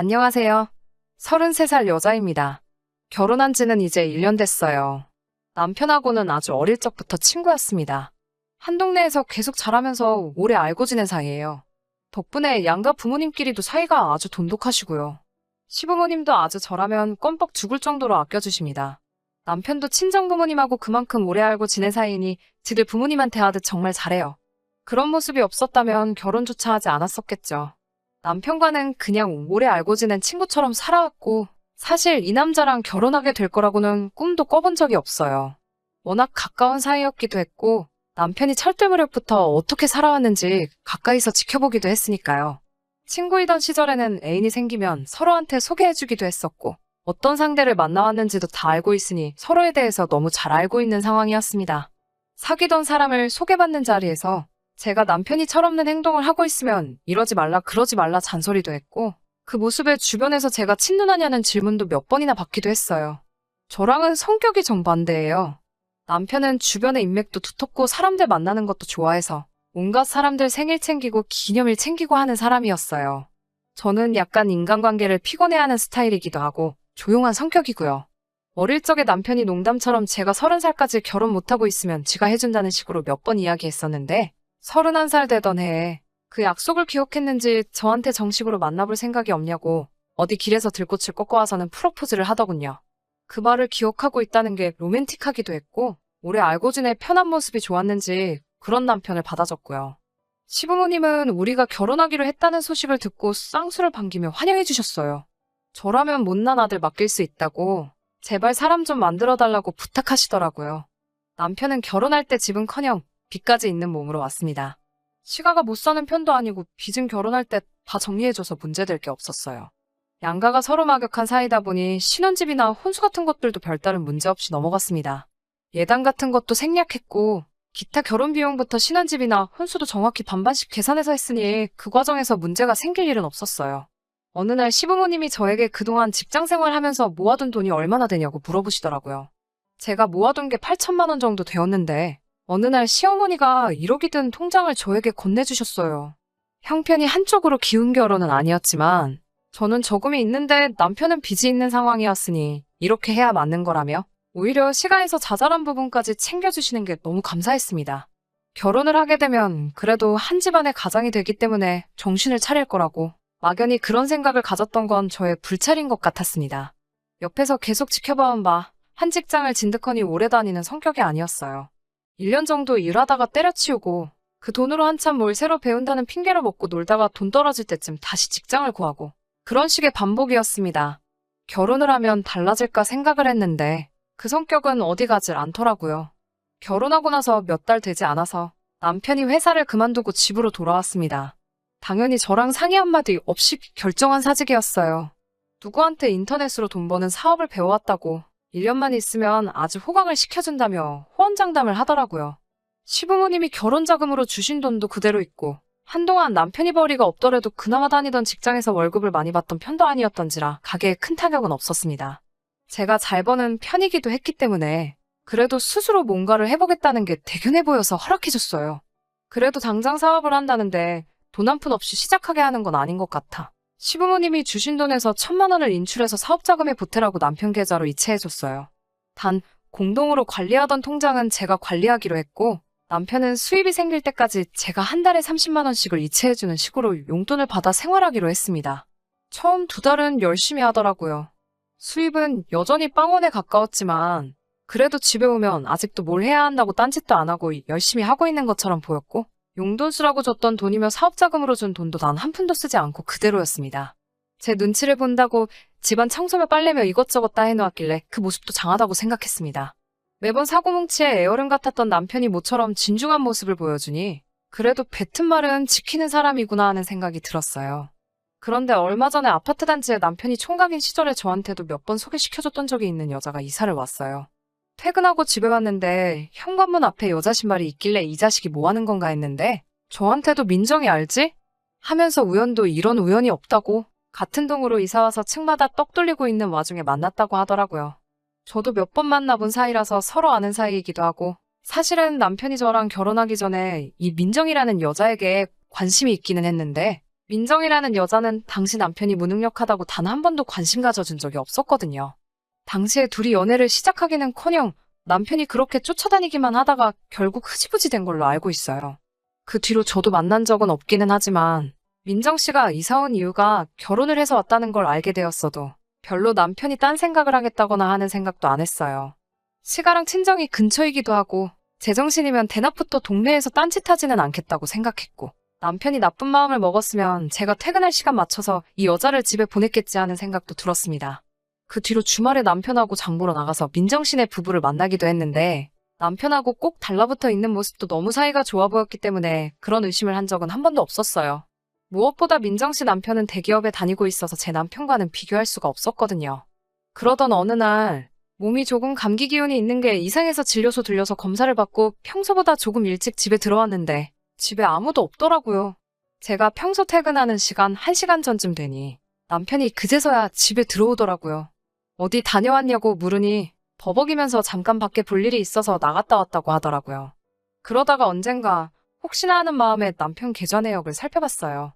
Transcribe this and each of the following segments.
안녕하세요. 33살 여자입니다. 결혼한 지는 이제 1년 됐어요. 남편하고는 아주 어릴 적부터 친구였습니다. 한 동네에서 계속 자라면서 오래 알고 지낸 사이예요. 덕분에 양가 부모님끼리도 사이가 아주 돈독하시고요. 시부모님도 아주 저라면 껌뻑 죽을 정도로 아껴주십니다. 남편도 친정부모님하고 그만큼 오래 알고 지낸 사이니 지들 부모님한테 하듯 정말 잘해요. 그런 모습이 없었다면 결혼조차 하지 않았었겠죠. 남편과는 그냥 오래 알고 지낸 친구처럼 살아왔고, 사실 이 남자랑 결혼하게 될 거라고는 꿈도 꿔본 적이 없어요. 워낙 가까운 사이였기도 했고, 남편이 철들 무렵부터 어떻게 살아왔는지 가까이서 지켜보기도 했으니까요. 친구이던 시절에는 애인이 생기면 서로한테 소개해주기도 했었고, 어떤 상대를 만나왔는지도 다 알고 있으니 서로에 대해서 너무 잘 알고 있는 상황이었습니다. 사귀던 사람을 소개받는 자리에서 제가 남편이 철없는 행동을 하고 있으면 이러지 말라 그러지 말라 잔소리도 했고, 그 모습에 주변에서 제가 친누나냐는 질문도 몇 번이나 받기도 했어요. 저랑은 성격이 정반대예요. 남편은 주변의 인맥도 두텁고 사람들 만나는 것도 좋아해서 온갖 사람들 생일 챙기고 기념일 챙기고 하는 사람이었어요. 저는 약간 인간관계를 피곤해하는 스타일이기도 하고 조용한 성격이고요. 어릴 적에 남편이 농담처럼 제가 30살까지 결혼 못하고 있으면 지가 해준다는 식으로 몇 번 이야기했었는데 31살 되던 해에 그 약속을 기억했는지 저한테 정식으로 만나볼 생각이 없냐고 어디 길에서 들꽃을 꺾어와서는 프로포즈를 하더군요. 그 말을 기억하고 있다는 게 로맨틱하기도 했고 오래 알고 지내 편한 모습이 좋았는지 그런 남편을 받아줬고요. 시부모님은 우리가 결혼하기로 했다는 소식을 듣고 쌍수를 반기며 환영해 주셨어요. 저라면 못난 아들 맡길 수 있다고 제발 사람 좀 만들어달라고 부탁하시더라고요. 남편은 결혼할 때 집은커녕 빚까지 있는 몸으로 왔습니다. 시가가 못 사는 편도 아니고 빚은 결혼할 때 다 정리해줘서 문제될 게 없었어요. 양가가 서로 막역한 사이다 보니 신혼집이나 혼수 같은 것들도 별다른 문제 없이 넘어갔습니다. 예단 같은 것도 생략했고 기타 결혼 비용부터 신혼집이나 혼수도 정확히 반반씩 계산해서 했으니 그 과정에서 문제가 생길 일은 없었어요. 어느 날 시부모님이 저에게 그동안 직장생활 하면서 모아둔 돈이 얼마나 되냐고 물어보시더라고요. 제가 모아둔 게 8천만 원 정도 되었는데 어느 날 시어머니가 1억이 든 통장을 저에게 건네주셨어요. 형편이 한쪽으로 기운 결혼은 아니었지만 저는 저금이 있는데 남편은 빚이 있는 상황이었으니 이렇게 해야 맞는 거라며 오히려 시가에서 자잘한 부분까지 챙겨주시는 게 너무 감사했습니다. 결혼을 하게 되면 그래도 한 집안의 가장이 되기 때문에 정신을 차릴 거라고 막연히 그런 생각을 가졌던 건 저의 불찰인 것 같았습니다. 옆에서 계속 지켜봐온 바 한 직장을 진득하니 오래 다니는 성격이 아니었어요. 1년 정도 일하다가 때려치우고 그 돈으로 한참 뭘 새로 배운다는 핑계로 먹고 놀다가 돈 떨어질 때쯤 다시 직장을 구하고 그런 식의 반복이었습니다. 결혼을 하면 달라질까 생각을 했는데 그 성격은 어디 가질 않더라고요. 결혼하고 나서 몇 달 되지 않아서 남편이 회사를 그만두고 집으로 돌아왔습니다. 당연히 저랑 상의 한마디 없이 결정한 사직이었어요. 누구한테 인터넷으로 돈 버는 사업을 배워왔다고 1년만 있으면 아주 호강을 시켜준다며 호언장담을 하더라고요. 시부모님이 결혼자금으로 주신 돈도 그대로 있고 한동안 남편이 벌이가 없더라도 그나마 다니던 직장에서 월급을 많이 받던 편도 아니었던지라 가게에 큰 타격은 없었습니다. 제가 잘 버는 편이기도 했기 때문에 그래도 스스로 뭔가를 해보겠다는 게 대견해 보여서 허락해줬어요. 그래도 당장 사업을 한다는데 돈 한 푼 없이 시작하게 하는 건 아닌 것 같아. 시부모님이 주신 돈에서 1,000만 원을 인출해서 사업자금에 보태라고 남편 계좌로 이체해줬어요. 단 공동으로 관리하던 통장은 제가 관리하기로 했고 남편은 수입이 생길 때까지 제가 한 달에 30만 원씩을 이체해주는 식으로 용돈을 받아 생활하기로 했습니다. 처음 2달은 열심히 하더라고요. 수입은 여전히 빵원에 가까웠지만 그래도 집에 오면 아직도 뭘 해야 한다고 딴짓도 안 하고 열심히 하고 있는 것처럼 보였고 용돈 쓰라고 줬던 돈이며 사업자금으로 준 돈도 단 한 푼도 쓰지 않고 그대로였습니다. 제 눈치를 본다고 집안 청소며 빨래며 이것저것 다 해놓았길래 그 모습도 장하다고 생각했습니다. 매번 사고뭉치에 애어른 같았던 남편이 모처럼 진중한 모습을 보여주니 그래도 뱉은 말은 지키는 사람이구나 하는 생각이 들었어요. 그런데 얼마 전에 아파트 단지에 남편이 총각인 시절에 저한테도 몇 번 소개시켜줬던 적이 있는 여자가 이사를 왔어요. 퇴근하고 집에 갔는데 현관문 앞에 여자 신발이 있길래 이 자식이 뭐 하는 건가 했는데 저한테도 민정이 알지? 하면서 우연도 이런 우연이 없다고 같은 동으로 이사와서 층마다 떡 돌리고 있는 와중에 만났다고 하더라고요. 저도 몇 번 만나본 사이라서 서로 아는 사이이기도 하고 사실은 남편이 저랑 결혼하기 전에 이 민정이라는 여자에게 관심이 있기는 했는데 민정이라는 여자는 당시 남편이 무능력하다고 단 한 번도 관심 가져준 적이 없었거든요. 당시에 둘이 연애를 시작하기는커녕 남편이 그렇게 쫓아다니기만 하다가 결국 흐지부지 된 걸로 알고 있어요. 그 뒤로 저도 만난 적은 없기는 하지만 민정 씨가 이사 온 이유가 결혼을 해서 왔다는 걸 알게 되었어도 별로 남편이 딴 생각을 하겠다거나 하는 생각도 안 했어요. 시가랑 친정이 근처이기도 하고 제정신이면 대낮부터 동네에서 딴짓하지는 않겠다고 생각했고 남편이 나쁜 마음을 먹었으면 제가 퇴근할 시간 맞춰서 이 여자를 집에 보냈겠지 하는 생각도 들었습니다. 그 뒤로 주말에 남편하고 장 보러 나가서 민정 씨네 부부를 만나기도 했는데 남편하고 꼭 달라붙어 있는 모습도 너무 사이가 좋아 보였기 때문에 그런 의심을 한 적은 한 번도 없었어요. 무엇보다 민정 씨 남편은 대기업에 다니고 있어서 제 남편과는 비교할 수가 없었거든요. 그러던 어느 날 몸이 조금 감기 기운이 있는 게 이상해서 진료소 들려서 검사를 받고 평소보다 조금 일찍 집에 들어왔는데 집에 아무도 없더라고요. 제가 평소 퇴근하는 시간 1시간 전쯤 되니 남편이 그제서야 집에 들어오더라고요. 어디 다녀왔냐고 물으니 버벅이면서 잠깐 밖에 볼 일이 있어서 나갔다 왔다고 하더라고요. 그러다가 언젠가 혹시나 하는 마음에 남편 계좌 내역을 살펴봤어요.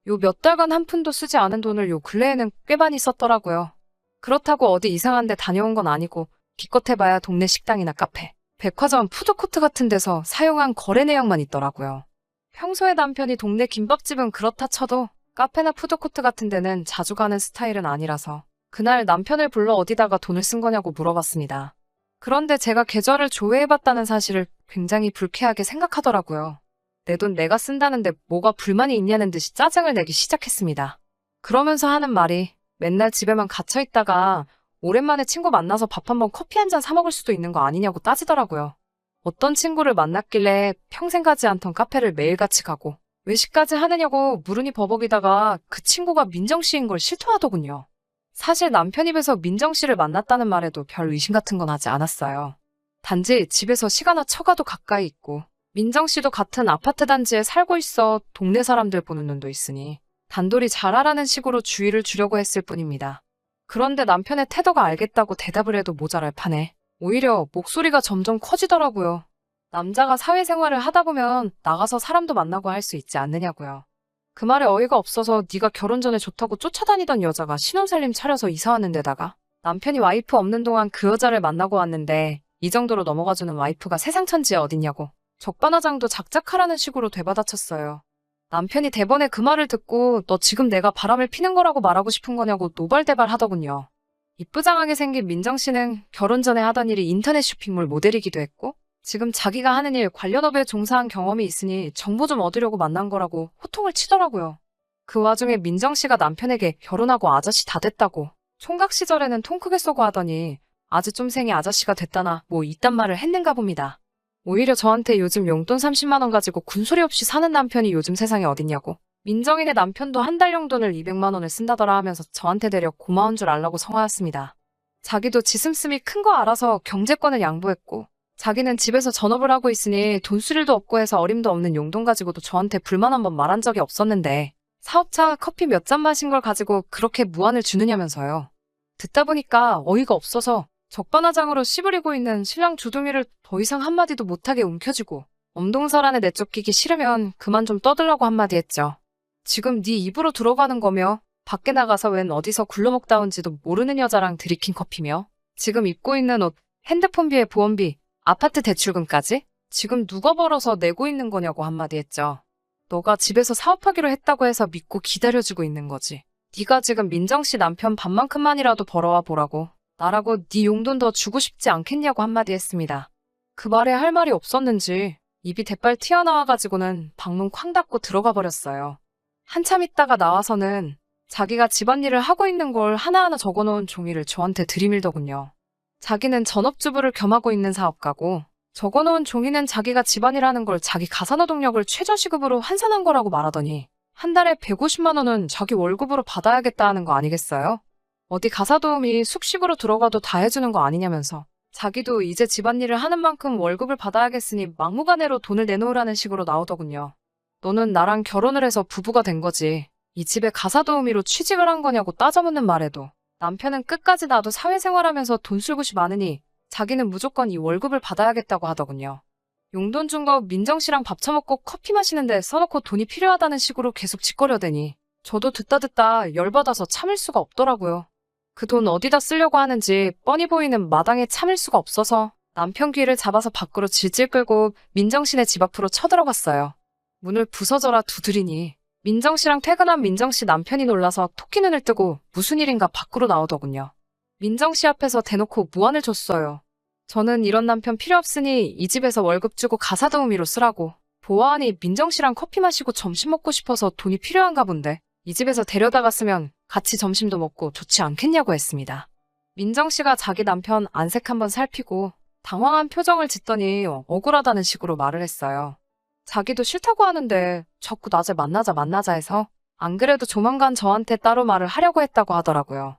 요 몇 달간 한 푼도 쓰지 않은 돈을 요 근래에는 꽤 많이 썼더라고요. 그렇다고 어디 이상한 데 다녀온 건 아니고 기껏 해봐야 동네 식당이나 카페, 백화점, 푸드코트 같은 데서 사용한 거래 내역만 있더라고요. 평소에 남편이 동네 김밥집은 그렇다 쳐도 카페나 푸드코트 같은 데는 자주 가는 스타일은 아니라서 그날 남편을 불러 어디다가 돈을 쓴 거냐고 물어봤습니다. 그런데 제가 계좌를 조회해봤다는 사실을 굉장히 불쾌하게 생각하더라고요. 내 돈 내가 쓴다는데 뭐가 불만이 있냐는 듯이 짜증을 내기 시작했습니다. 그러면서 하는 말이 맨날 집에만 갇혀있다가 오랜만에 친구 만나서 밥 한번 커피 한 잔 사 먹을 수도 있는 거 아니냐고 따지더라고요. 어떤 친구를 만났길래 평생 가지 않던 카페를 매일같이 가고 외식까지 하느냐고 물으니 버벅이다가 그 친구가 민정 씨인 걸 실토하더군요. 사실 남편 입에서 민정 씨를 만났다는 말에도 별 의심 같은 건 하지 않았어요. 단지 집에서 시가나 처가도 가까이 있고 민정 씨도 같은 아파트 단지에 살고 있어 동네 사람들 보는 눈도 있으니 단돌이 잘하라는 식으로 주의를 주려고 했을 뿐입니다. 그런데 남편의 태도가 알겠다고 대답을 해도 모자랄 판에 오히려 목소리가 점점 커지더라고요. 남자가 사회생활을 하다 보면 나가서 사람도 만나고 할 수 있지 않느냐고요. 그 말에 어이가 없어서 네가 결혼 전에 좋다고 쫓아다니던 여자가 신혼살림 차려서 이사 왔는 데다가 남편이 와이프 없는 동안 그 여자를 만나고 왔는데 이 정도로 넘어가주는 와이프가 세상 천지에 어딨냐고 적반하장도 작작하라는 식으로 되받아쳤어요. 남편이 대번에 그 말을 듣고 너 지금 내가 바람을 피는 거라고 말하고 싶은 거냐고 노발대발 하더군요. 이쁘장하게 생긴 민정 씨는 결혼 전에 하던 일이 인터넷 쇼핑몰 모델이기도 했고 지금 자기가 하는 일 관련 업에 종사한 경험이 있으니 정보 좀 얻으려고 만난 거라고 호통을 치더라고요. 그 와중에 민정 씨가 남편에게 결혼하고 아저씨 다 됐다고 총각 시절에는 통 크게 쏘고 하더니 아주 쫌생이 아저씨가 됐다나 뭐 이딴 말을 했는가 봅니다. 오히려 저한테 요즘 용돈 30만 원 가지고 군소리 없이 사는 남편이 요즘 세상에 어딨냐고 민정이네 남편도 한 달 용돈을 200만 원을 쓴다더라 하면서 저한테 대려 고마운 줄 알라고 성화였습니다. 자기도 지슴씀이 큰 거 알아서 경제권을 양보했고 자기는 집에서 전업을 하고 있으니 돈 쓸 일도 없고 해서 어림도 없는 용돈 가지고도 저한테 불만 한번 말한 적이 없었는데 사업차 커피 몇 잔 마신 걸 가지고 그렇게 무안을 주느냐면서요. 듣다 보니까 어이가 없어서 적반하장으로 씨부리고 있는 신랑 주둥이를 더 이상 한마디도 못하게 움켜쥐고 엄동설 안에 내쫓기기 싫으면 그만 좀 떠들라고 한마디 했죠. 지금 네 입으로 들어가는 거며 밖에 나가서 웬 어디서 굴러먹다 온지도 모르는 여자랑 들이킨 커피며 지금 입고 있는 옷, 핸드폰비에 보험비, 아파트 대출금까지 지금 누가 벌어서 내고 있는 거냐고 한마디 했죠. 너가 집에서 사업하기로 했다고 해서 믿고 기다려주고 있는 거지. 네가 지금 민정 씨 남편 반만큼만이라도 벌어와 보라고. 나라고 네 용돈 더 주고 싶지 않겠냐고 한마디 했습니다. 그 말에 할 말이 없었는지 입이 대빨 튀어나와가지고는 방문 쾅 닫고 들어가 버렸어요. 한참 있다가 나와서는 자기가 집안일을 하고 있는 걸 하나하나 적어놓은 종이를 저한테 들이밀더군요. 자기는 전업주부를 겸하고 있는 사업가고 적어놓은 종이는 자기가 집안일하는 걸 자기 가사노동력을 최저시급으로 환산한 거라고 말하더니 한 달에 150만 원은 자기 월급으로 받아야겠다 하는 거 아니겠어요? 어디 가사도우미 숙식으로 들어가도 다 해주는 거 아니냐면서 자기도 이제 집안일을 하는 만큼 월급을 받아야겠으니 막무가내로 돈을 내놓으라는 식으로 나오더군요. 너는 나랑 결혼을 해서 부부가 된 거지. 이 집에 가사도우미로 취직을 한 거냐고 따져묻는 말에도 남편은 끝까지 나도 사회생활하면서 돈 쓸 곳이 많으니 자기는 무조건 이 월급을 받아야겠다고 하더군요. 용돈 준 거 민정 씨랑 밥 처먹고 커피 마시는데 써놓고 돈이 필요하다는 식으로 계속 짓거려대니 저도 듣다 열받아서 참을 수가 없더라고요. 그 돈 어디다 쓰려고 하는지 뻔히 보이는 마당에 참을 수가 없어서 남편 귀를 잡아서 밖으로 질질 끌고 민정씨네 집 앞으로 쳐들어갔어요. 문을 부서져라 두드리니 민정씨랑 퇴근한 민정씨 남편이 놀라서 토끼 눈을 뜨고 무슨 일인가 밖으로 나오더군요. 민정씨 앞에서 대놓고 무안을 줬어요. 저는 이런 남편 필요 없으니 이 집에서 월급 주고 가사도우미로 쓰라고. 보아하니 민정씨랑 커피 마시고 점심 먹고 싶어서 돈이 필요한가 본데 이 집에서 데려다가 쓰면 같이 점심도 먹고 좋지 않겠냐고 했습니다. 민정씨가 자기 남편 안색 한번 살피고 당황한 표정을 짓더니 억울하다는 식으로 말을 했어요. 자기도 싫다고 하는데 자꾸 낮에 만나자 해서 안 그래도 조만간 저한테 따로 말을 하려고 했다고 하더라고요.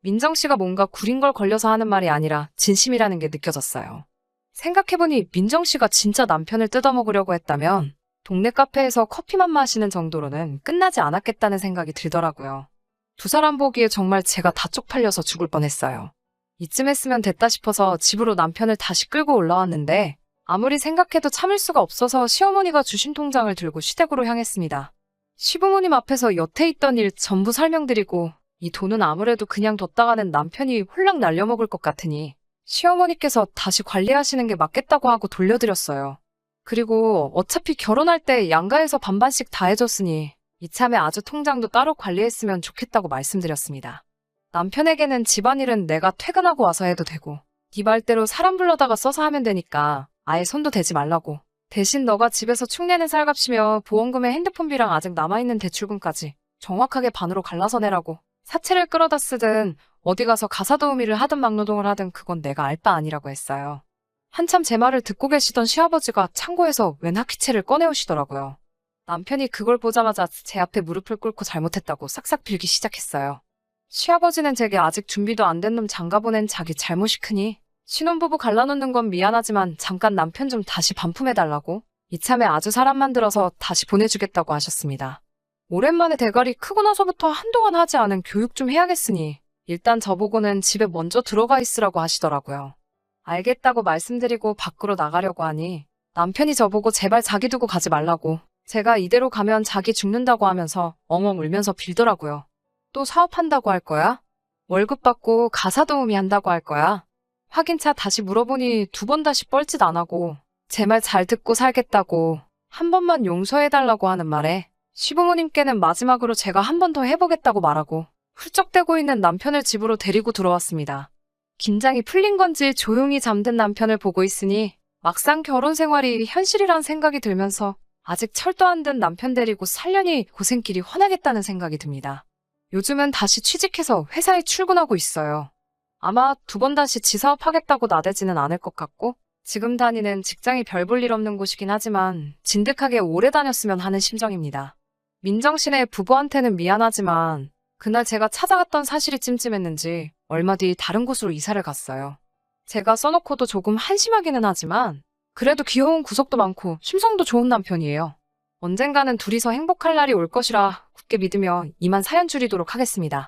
민정씨가 뭔가 구린 걸 걸려서 하는 말이 아니라 진심이라는 게 느껴졌어요. 생각해보니 민정씨가 진짜 남편을 뜯어먹으려고 했다면 동네 카페에서 커피만 마시는 정도로는 끝나지 않았겠다는 생각이 들더라고요. 두 사람 보기에 정말 제가 다 쪽팔려서 죽을 뻔했어요. 이쯤 했으면 됐다 싶어서 집으로 남편을 다시 끌고 올라왔는데 아무리 생각해도 참을 수가 없어서 시어머니가 주신 통장을 들고 시댁으로 향했습니다. 시부모님 앞에서 여태 있던 일 전부 설명드리고 이 돈은 아무래도 그냥 뒀다가는 남편이 홀랑 날려먹을 것 같으니 시어머니께서 다시 관리하시는 게 맞겠다고 하고 돌려드렸어요. 그리고 어차피 결혼할 때 양가에서 반반씩 다 해줬으니 이참에 아주 통장도 따로 관리했으면 좋겠다고 말씀드렸습니다. 남편에게는 집안일은 내가 퇴근하고 와서 해도 되고 네 말대로 사람 불러다가 써서 하면 되니까 아예 손도 대지 말라고. 대신 너가 집에서 축내는 살값이며 보험금에 핸드폰비랑 아직 남아있는 대출금까지 정확하게 반으로 갈라서 내라고. 사채를 끌어다 쓰든 어디 가서 가사도우미를 하든 막노동을 하든 그건 내가 알 바 아니라고 했어요. 한참 제 말을 듣고 계시던 시아버지가 창고에서 웬 하키채를 꺼내오시더라고요. 남편이 그걸 보자마자 제 앞에 무릎을 꿇고 잘못했다고 싹싹 빌기 시작했어요. 시아버지는 제게 아직 준비도 안 된 놈 장가보낸 자기 잘못이 크니 신혼부부 갈라놓는 건 미안하지만 잠깐 남편 좀 다시 반품해달라고 이참에 아주 사람 만들어서 다시 보내주겠다고 하셨습니다. 오랜만에 대가리 크고 나서부터 한동안 하지 않은 교육 좀 해야겠으니 일단 저보고는 집에 먼저 들어가 있으라고 하시더라고요. 알겠다고 말씀드리고 밖으로 나가려고 하니 남편이 저보고 제발 자기 두고 가지 말라고. 제가 이대로 가면 자기 죽는다고 하면서 엉엉 울면서 빌더라고요. 또 사업한다고 할 거야? 월급 받고 가사도우미 한다고 할 거야? 확인차 다시 물어보니 두 번 다시 뻘짓 안 하고 제 말 잘 듣고 살겠다고 한 번만 용서해달라고 하는 말에 시부모님께는 마지막으로 제가 한 번 더 해보겠다고 말하고 훌쩍대고 있는 남편을 집으로 데리고 들어왔습니다. 긴장이 풀린 건지 조용히 잠든 남편을 보고 있으니 막상 결혼 생활이 현실이란 생각이 들면서 아직 철도 안 든 남편 데리고 살려니 고생길이 훤하겠다는 생각이 듭니다. 요즘은 다시 취직해서 회사에 출근하고 있어요. 아마 두 번 다시 지사업 하겠다고 나대지는 않을 것 같고 지금 다니는 직장이 별 볼 일 없는 곳이긴 하지만 진득하게 오래 다녔으면 하는 심정입니다. 민정씨네 부부한테는 미안하지만 그날 제가 찾아갔던 사실이 찜찜했는지 얼마 뒤 다른 곳으로 이사를 갔어요. 제가 써놓고도 조금 한심하기는 하지만 그래도 귀여운 구석도 많고 심성도 좋은 남편이에요. 언젠가는 둘이서 행복할 날이 올 것이라 굳게 믿으며 이만 사연 줄이도록 하겠습니다.